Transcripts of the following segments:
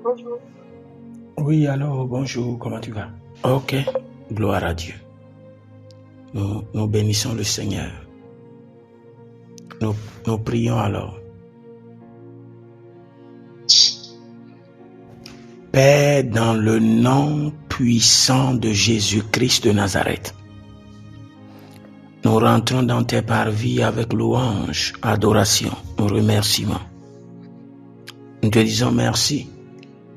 bonjour. Oui, alors, bonjour, comment tu vas? Ok, gloire à Dieu. Nous bénissons le Seigneur. Nous prions alors. Père, dans le nom puissant de Jésus-Christ de Nazareth, nous rentrons dans tes parvis avec louange, adoration, remerciement. Nous te disons merci,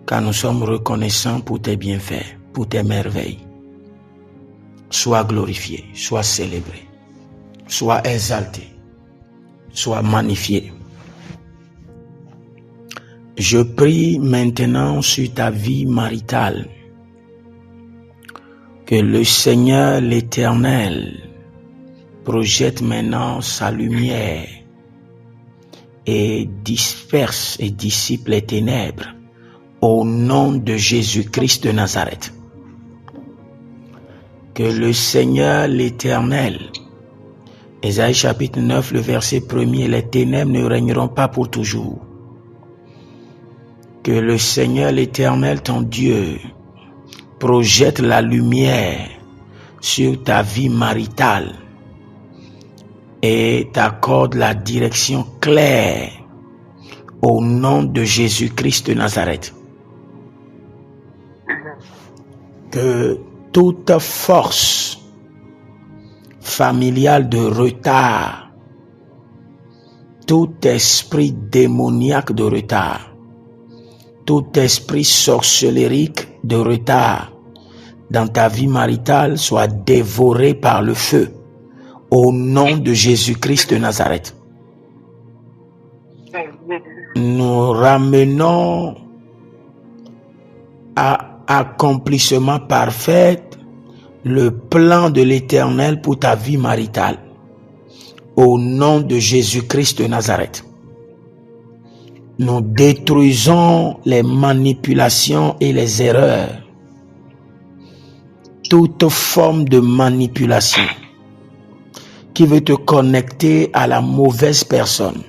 car nous sommes reconnaissants pour tes bienfaits, pour tes merveilles. Sois glorifié, sois célébré, sois exalté, sois magnifié. Je prie maintenant sur ta vie maritale, que le Seigneur l'Éternel projette maintenant sa lumière et disperse et dissipe les ténèbres au nom de Jésus-Christ de Nazareth. Que le Seigneur l'Éternel, Ésaïe chapitre 9, le verset 1er, les ténèbres ne régneront pas pour toujours. Que le Seigneur l'Éternel, ton Dieu, projette la lumière sur ta vie maritale et t'accorde la direction claire au nom de Jésus-Christ de Nazareth. Que toute force familiale de retard, tout esprit démoniaque de retard, tout esprit sorcellérique de retard dans ta vie maritale soit dévoré par le feu au nom de Jésus-Christ de Nazareth. Nous ramenons à accomplissement parfait le plan de l'Éternel pour ta vie maritale au nom de Jésus-Christ de Nazareth. Nous détruisons les manipulations et les erreurs, toute forme de manipulation qui veut te connecter à la mauvaise personne,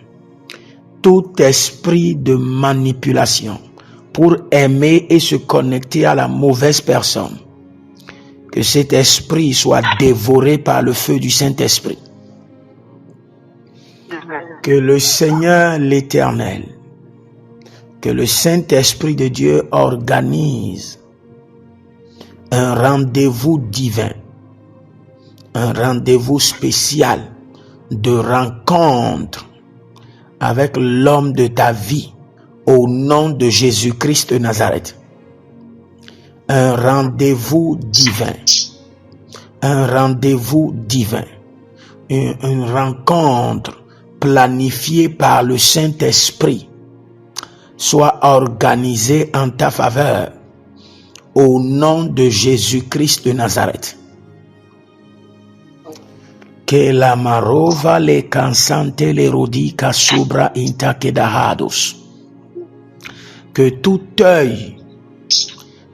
tout esprit de manipulation pour aimer et se connecter à la mauvaise personne, que cet esprit soit dévoré par le feu du Saint-Esprit. Que le Seigneur l'Éternel, que le Saint-Esprit de Dieu organise un rendez-vous divin, un rendez-vous spécial de rencontre avec l'homme de ta vie au nom de Jésus-Christ de Nazareth. Un rendez-vous divin, un rendez-vous divin, une rencontre planifiée par le Saint-Esprit soit organisée en ta faveur au nom de Jésus-Christ de Nazareth. Que la marova le cansante le rodica subra intakedahados. Que tout œil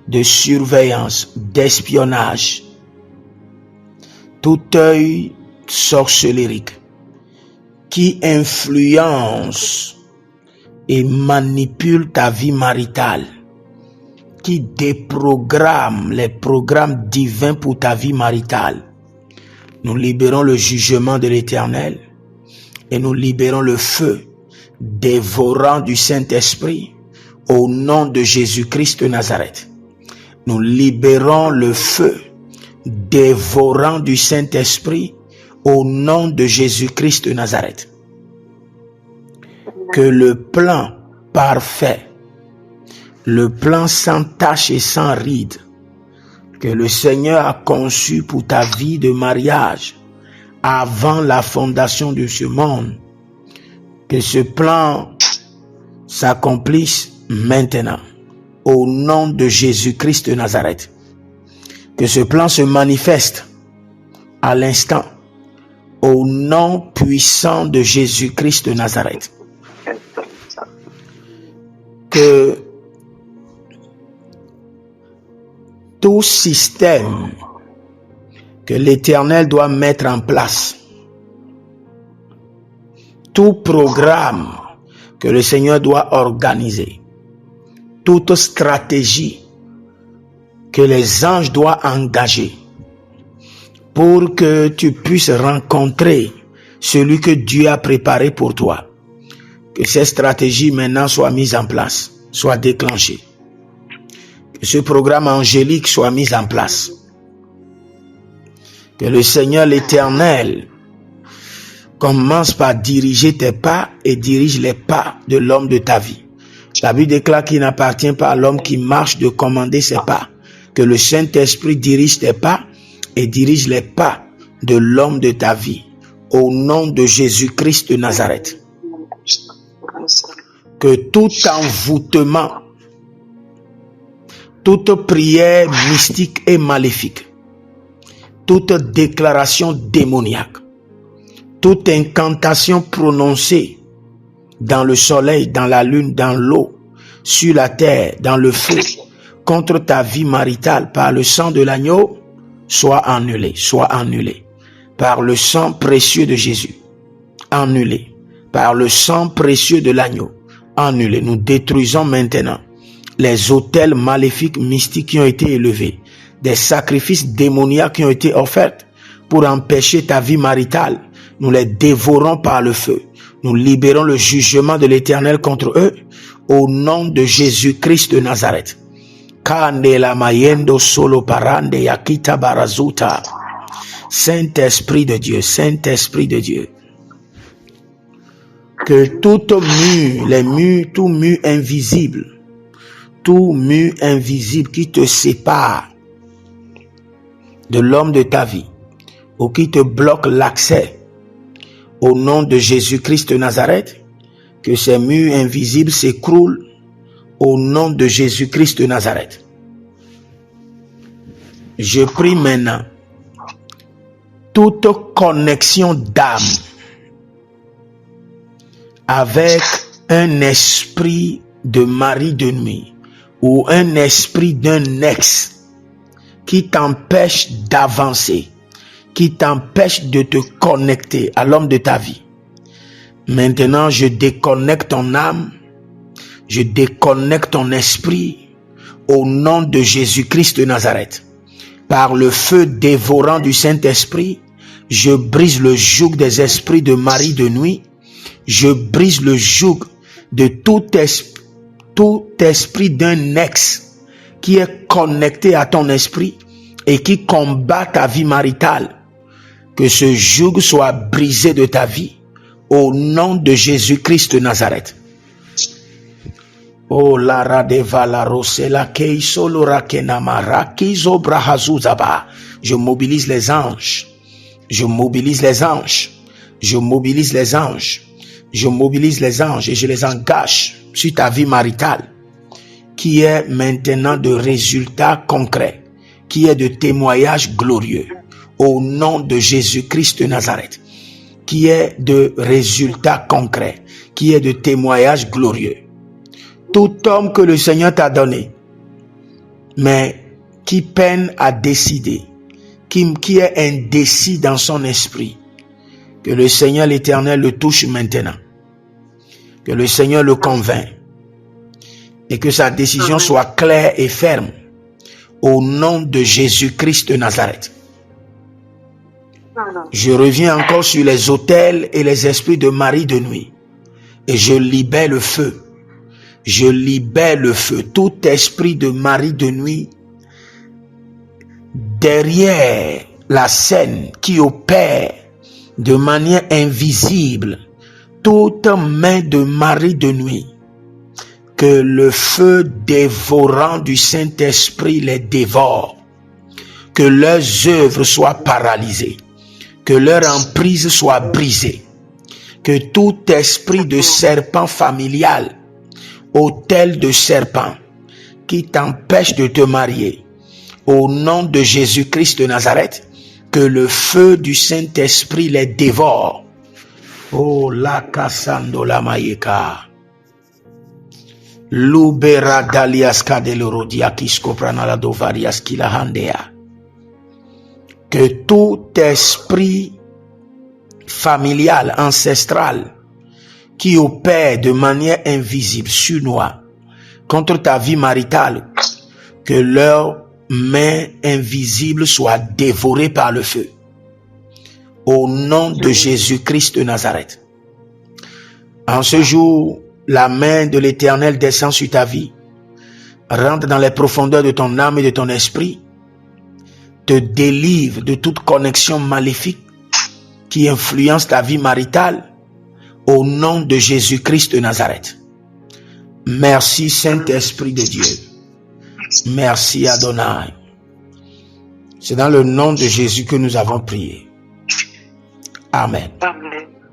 de surveillance, d'espionnage, tout œil sorcellérique qui influence et manipule ta vie maritale, qui déprogramme les programmes divins pour ta vie maritale, nous libérons le jugement de l'Éternel et nous libérons le feu dévorant du Saint-Esprit au nom de Jésus-Christ de Nazareth. Nous libérons le feu dévorant du Saint-Esprit au nom de Jésus-Christ de Nazareth. Que le plan parfait, le plan sans tache et sans ride, que le Seigneur a conçu pour ta vie de mariage avant la fondation de ce monde, que ce plan s'accomplisse maintenant au nom de Jésus-Christ de Nazareth. Que ce plan se manifeste à l'instant au nom puissant de Jésus-Christ de Nazareth. Que tout système que l'Éternel doit mettre en place, tout programme que le Seigneur doit organiser toute stratégie que les anges doivent engager pour que tu puisses rencontrer celui que Dieu a préparé pour toi. Que ces stratégies maintenant soient mises en place, soient déclenchées. Que ce programme angélique soit mis en place. Que le Seigneur l'Éternel commence par diriger tes pas et dirige les pas de l'homme de ta vie. La Bible déclare qu'il n'appartient pas à l'homme qui marche de commander ses pas. Que le Saint-Esprit dirige tes pas et dirige les pas de l'homme de ta vie. Au nom de Jésus-Christ de Nazareth. Que tout envoûtement, toute prière mystique et maléfique, toute déclaration démoniaque, toute incantation prononcée dans le soleil, dans la lune, dans l'eau, sur la terre, dans le feu, contre ta vie maritale par le sang de l'agneau, soit annulée, par le sang précieux de Jésus, annulé, par le sang précieux de l'agneau, annulé. Nous détruisons maintenant les autels maléfiques mystiques qui ont été élevés, des sacrifices démoniaques qui ont été offerts pour empêcher ta vie maritale. Nous les dévorons par le feu. Nous libérons le jugement de l'Éternel contre eux au nom de Jésus-Christ de Nazareth. Kandela mayendo solo parande yakita barazuta. Saint-Esprit de Dieu, Saint-Esprit de Dieu. Que tout mur invisible qui te sépare de l'homme de ta vie ou qui te bloque l'accès au nom de Jésus-Christ de Nazareth, que ces murs invisibles s'écroulent au nom de Jésus-Christ de Nazareth. Je prie maintenant toute connexion d'âme avec un esprit de mari de nuit ou un esprit d'un ex qui t'empêche d'avancer, qui t'empêche de te connecter à l'homme de ta vie. Maintenant, je déconnecte ton âme, je déconnecte ton esprit au nom de Jésus-Christ de Nazareth. Par le feu dévorant du Saint-Esprit, je brise le joug des esprits de mari de nuit. Je brise le joug de tout esprit d'un ex qui est connecté à ton esprit et qui combat ta vie maritale. Que ce joug soit brisé de ta vie au nom de Jésus-Christ de Nazareth. Oh lara de valarosela kei solora kenamara kizo brahazuzaba. Je mobilise les anges. Je mobilise les anges. Je mobilise les anges. Je mobilise les anges et je les engage sur ta vie maritale qui est maintenant de résultats concrets, qui est de témoignages glorieux au nom de Jésus-Christ de Nazareth, qui est de résultats concrets, qui est de témoignages glorieux. Tout homme que le Seigneur t'a donné, mais qui peine à décider, qui est indécis dans son esprit, que le Seigneur l'Éternel le touche maintenant, que le Seigneur le convainc et que sa décision soit claire et ferme au nom de Jésus-Christ de Nazareth. Je reviens encore sur les autels et les esprits de mari de nuit et je libère le feu. Je libère le feu. Tout esprit de mari de nuit derrière la scène qui opère de manière invisible, toute main de mari de nuit, que le feu dévorant du Saint-Esprit les dévore, que leurs œuvres soient paralysées, que leur emprise soit brisée, que tout esprit de serpent familial, autel de serpent, qui t'empêche de te marier, au nom de Jésus-Christ de Nazareth, que le feu du Saint-Esprit les dévore. Oh la kasando la mayeka. Lubera dalias kadelorodia kiskoprana la dovarias kilahandea. Que tout esprit familial, ancestral, qui opère de manière invisible sur nous, contre ta vie maritale, que leurs mains invisibles soient dévorées par le feu. Au nom de Jésus-Christ de Nazareth. En ce jour, la main de l'Éternel descend sur ta vie, rentre dans les profondeurs de ton âme et de ton esprit, te délivre de toute connexion maléfique qui influence ta vie maritale, au nom de Jésus-Christ de Nazareth. Merci Saint-Esprit de Dieu. Merci Adonai. C'est dans le nom de Jésus que nous avons prié. Amen.